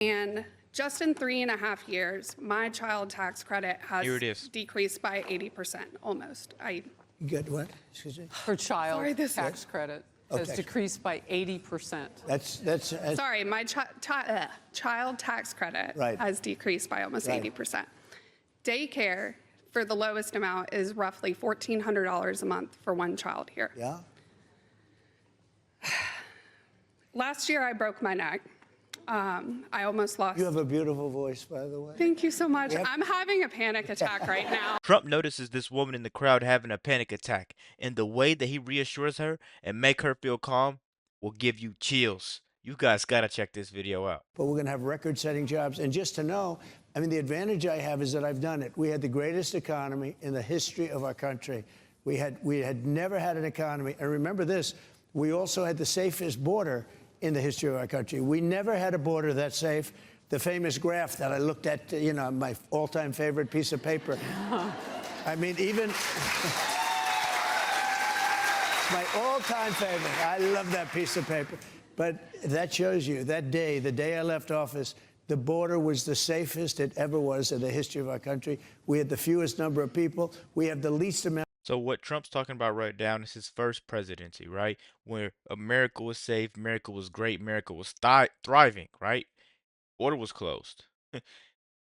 And just in 3.5 years, my child tax credit Here it has is. decreased by 80%, almost. You get what? Excuse me? Her child Sorry, tax credit has Okay. decreased by 80%. That's Sorry, my child tax credit Right. has decreased by almost Right. 80%. Daycare, for the lowest amount, is roughly $1,400 a month for one child here. yeah. Last year, I broke my neck. I almost lost. You have a beautiful voice, by the way. Thank you so much. Yep. I'm having a panic attack right now. Trump notices this woman in the crowd having a panic attack, and the way that he reassures her and make her feel calm will give you chills. You guys gotta check this video out. But we're going to have record-setting jobs. And just to know, I mean, the advantage I have is that I've done it. We had the greatest economy in the history of our country. We had never had an economy. And remember this, we also had the safest border in the history of our country. We never had a border that safe. The famous graph that I looked at, you know, my all-time favorite piece of paper. I mean, even my all-time favorite. I love that piece of paper. But that shows you, that day, the day I left office, the border was the safest it ever was in the history of our country. We had the fewest number of people. We have the least amount. So what Trump's talking about right now is his first presidency, right? Where America was safe, America was great, America was thriving, right? Border was closed.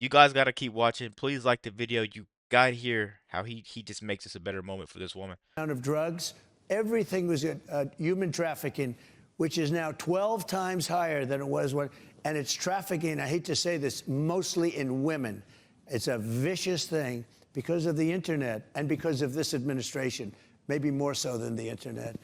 You guys got to keep watching. Please like the video. You got to hear how he just makes this a better moment for this woman. Of drugs, everything was human trafficking, which is now 12 times higher than it was when, and it's trafficking, I hate to say this, mostly in women. It's a vicious thing because of the internet and because of this administration, maybe more so than the internet.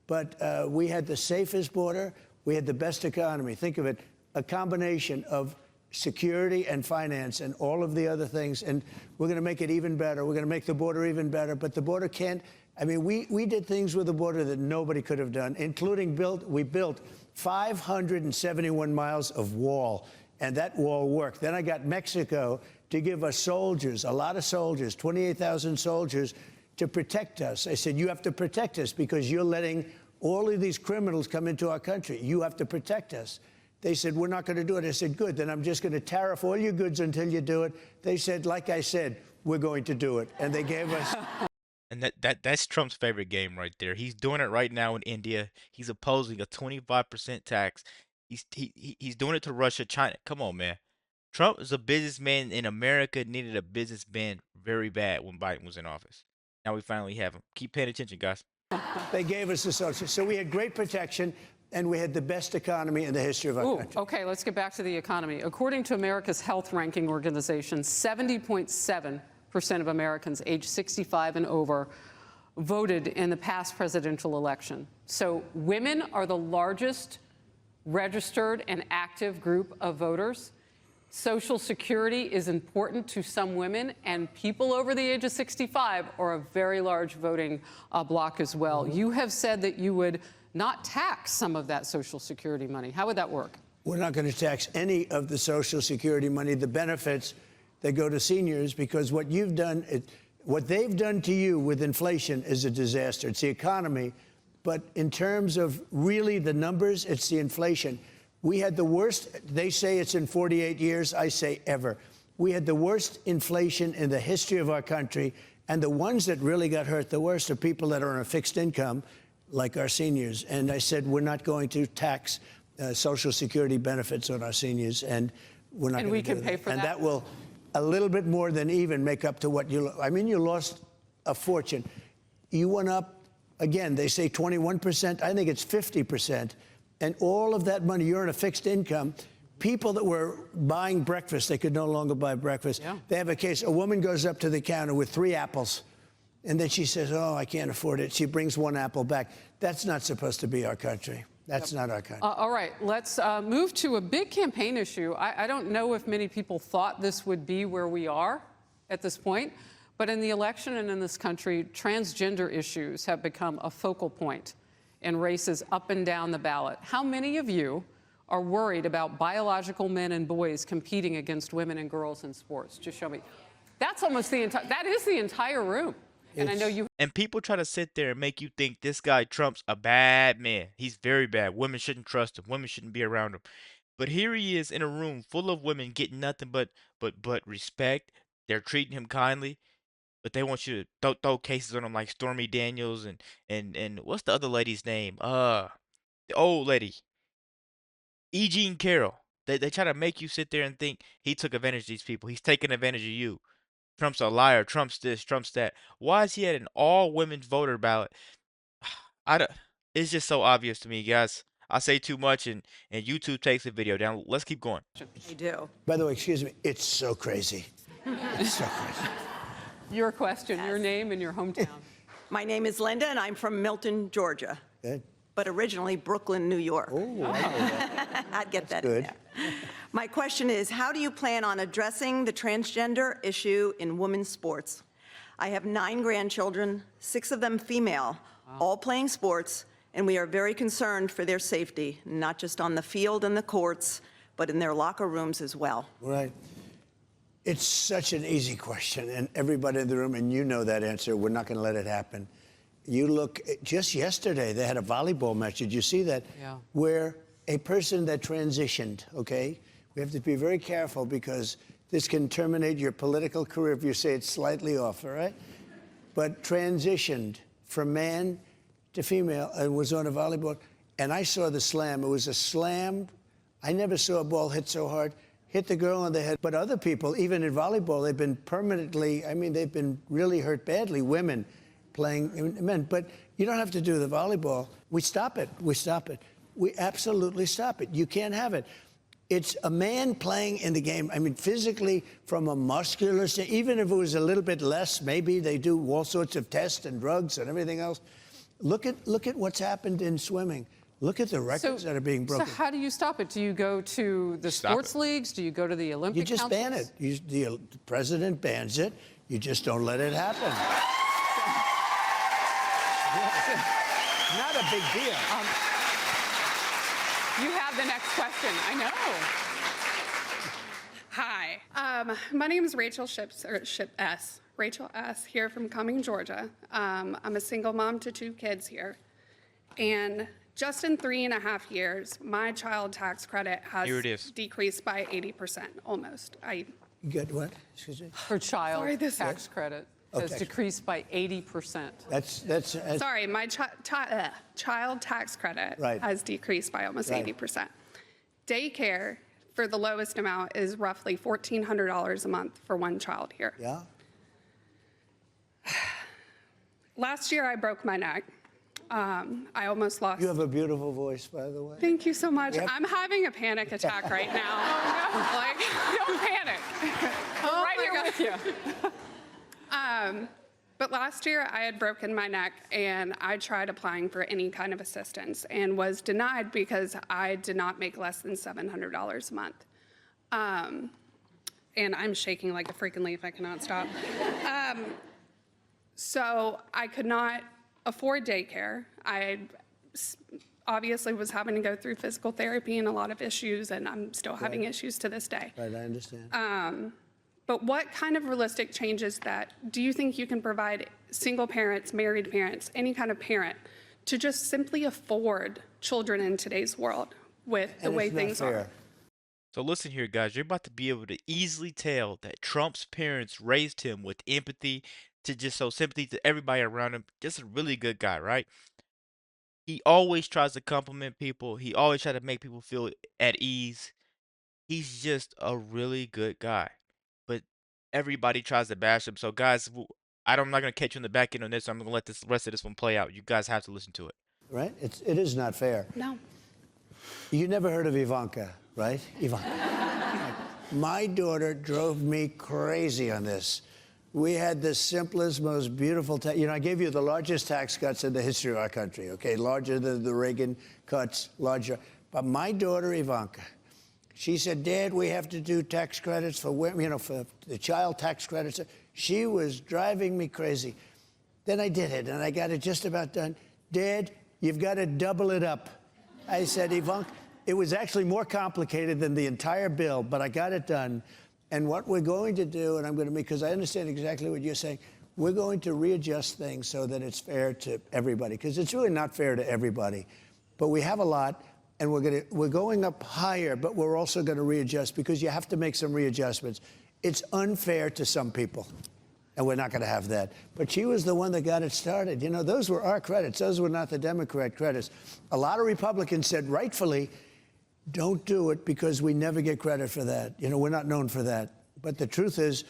But we had the safest border, we had the best economy. Think of it, a combination of security and finance and all of the other things, and we're going to make it even better. We're going to make the border even better, but the border can't, I mean, we did things with the border that nobody could have done, including we built 571 miles of wall, and that wall worked. Then I got Mexico to give us soldiers, a lot of soldiers, 28,000 soldiers, to protect us. I said, you have to protect us because you're letting all of these criminals come into our country. You have to protect us. They said, we're not going to do it. I said, good, then I'm just going to tariff all your goods until you do it. They said, like I said, we're going to do it. And they gave us... And that's Trump's favorite game right there. He's doing it right now in India. He's opposing a 25% tax. He's doing it to Russia, China. Come on, man. Trump is a businessman, and America needed a businessman very bad when Biden was in office. Now we finally have him. Keep paying attention, guys. They gave us the social. So we had great protection, and we had the best economy in the history of our country. Okay, let's get back to the economy. According to America's Health Ranking Organization, 70.7% of Americans aged 65 and over voted in the past presidential election. So women are the largest registered and active group of voters. Social Security is important to some women, and people over the age of 65 are a very large voting bloc as well. Mm-hmm. You have said that you would not tax some of that Social Security money. How would that work? We're not going to tax any of the Social Security money, the benefits that go to seniors, because what you've done, what they've done to you with inflation is a disaster. It's the economy, but in terms of really the numbers, it's the inflation. We had the worst, they say it's in 48 years, I say ever. We had the worst inflation in the history of our country, and the ones that really got hurt the worst are people that are on a fixed income, like our seniors. And I said, we're not going to tax Social Security benefits on our seniors, and we're not going to do that. And we can pay for that? And that will a little bit more than even make up to what you, I mean, you lost a fortune. You went up, again, they say 21%, I think it's 50%. And all of that money, you're in a fixed income. People that were buying breakfast, they could no longer buy breakfast. Yeah. They have a case, a woman goes up to the counter with 3 apples, and then she says, oh, I can't afford it. She brings 1 apple back. That's not supposed to be our country. That's not our country. All right, let's move to a big campaign issue. I don't know if many people thought this would be where we are at this point, but in the election and in this country, transgender issues have become a focal point in races up and down the ballot. How many of you are worried about biological men and boys competing against women and girls in sports? Just show me. That's almost the entire, that is the entire room. And I know you. And people try to sit there and make you think this guy Trump's a bad man. He's very bad. Women shouldn't trust him. Women shouldn't be around him. But here he is in a room full of women getting nothing but respect. They're treating him kindly, but they want you to throw cases on him like Stormy Daniels and what's the other lady's name? The old lady, E. Jean Carroll. They try to make you sit there and think he took advantage of these people. He's taking advantage of you. Trump's a liar. Trump's this. Trump's that. Why is he at an all women voter ballot? I don't, it's just so obvious to me, guys. I say too much and YouTube takes the video down. Let's keep going. They do. By the way, excuse me, it's so crazy. It's so crazy. Your question, your name and your hometown. My name is Linda, and I'm from Milton, Georgia, Good. but originally Brooklyn, New York. Oh, I know that. I'd get that good. in there. My question is, how do you plan on addressing the transgender issue in women's sports? I have 9 grandchildren, 6 of them female, all playing sports, and we are very concerned for their safety, not just on the field and the courts, but in their locker rooms as well. Right. It's such an easy question, and everybody in the room, and you know that answer, we're not going to let it happen. You look, just yesterday, they had a volleyball match. Did you see that? Yeah. Where a person that transitioned, okay? We have to be very careful because this can terminate your political career if you say it's slightly off, all right? But transitioned from man to female and was on a volleyball. And I saw the slam. It was a slam. I never saw a ball hit so hard. Hit the girl on the head. But other people, even in volleyball, they've been permanently, I mean, they've been really hurt badly, women playing men. But you don't have to do the volleyball. We stop it. We stop it. We absolutely stop it. You can't have it. It's a man playing in the game. I mean, physically, from a muscular standpoint, even if it was a little bit less, maybe they do all sorts of tests and drugs and everything else. Look at what's happened in swimming. Look at the records that are being broken. So how do you stop it? Do you go to the sports leagues? Do you go to the Olympic You just ban councils? it. The president bans it. You just don't let it happen. Not a big deal. You have the next question. I know. Hi, my name is Rachel Rachel S. here from Cumming, Georgia. I'm a single mom to 2 kids here. And just in 3.5 years, my child tax credit has Here it is. decreased by 80%, almost. You got what? Excuse me? Her child Sorry, this- tax credit has Okay. decreased by 80%. That's Sorry, my child tax credit Right. has decreased by almost Right. 80%. Daycare for the lowest amount is roughly $1,400 a month for one child here. yeah. Last year, I broke my neck. I almost lost. You have a beautiful voice, by the way. Thank you so much. Yep. I'm having a panic attack right now. Like, Don't panic. oh Right my here God. with you. But last year, I had broken my neck, and I tried applying for any kind of assistance and was denied because I did not make less than $700 a month. And I'm shaking like a freaking leaf. I cannot stop. So I could not afford daycare. I obviously was having to go through physical therapy and a lot of issues, and I'm still having issues to this day. Right, I understand. But what kind of realistic changes that do you think you can provide single parents, married parents, any kind of parent to just simply afford children in today's world with the And way it's not things fair. are? So listen here, guys. You're about to be able to easily tell that Trump's parents raised him with empathy, to just show sympathy to everybody around him. Just a really good guy, right? He always tries to compliment people. He always tries to make people feel at ease. He's just a really good guy. But everybody tries to bash him. So, guys, I'm not going to catch you in the back end on this. I'm going to let this rest of this one play out. You guys have to listen to it. Right? It is not fair. No. You never heard of Ivanka, right? Ivanka. My daughter drove me crazy on this. We had the simplest, most beautiful I gave you the largest tax cuts in the history of our country, okay? Larger than the Reagan cuts, larger. But my daughter, Ivanka, she said, Dad, we have to do tax credits for women, for the child tax credits. She was driving me crazy. Then I did it, and I got it just about done. Dad, you've got to double it up. I said, Ivanka, it was actually more complicated than the entire bill, but I got it done. And what we're going to do, and I'm going to because I understand exactly what you're saying, we're going to readjust things so that it's fair to everybody, because it's really not fair to everybody. But we have a lot. and we're going up higher, but we're also going to readjust because you have to make some readjustments. It's unfair to some people, and we're not going to have that. But she was the one that got it started. You know, those were our credits. Those were not the Democrat credits. A lot of Republicans said, rightfully, don't do it because we never get credit for that. You know, we're not known for that. But the truth is,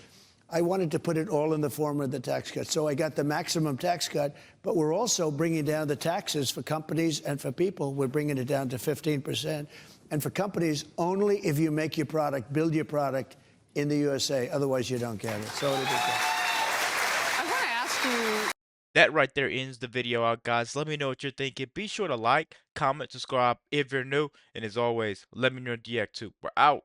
I wanted to put it all in the form of the tax cut. So I got the maximum tax cut, but we're also bringing down the taxes for companies and for people. We're bringing it down to 15%. And for companies, only if you make your product, build your product in the USA. Otherwise, you don't get it. So it'll be good. I want to ask you. That right there ends the video out, guys. Let me know what you're thinking. Be sure to like, comment, subscribe if you're new. And as always, let me know in the DX too. We're out.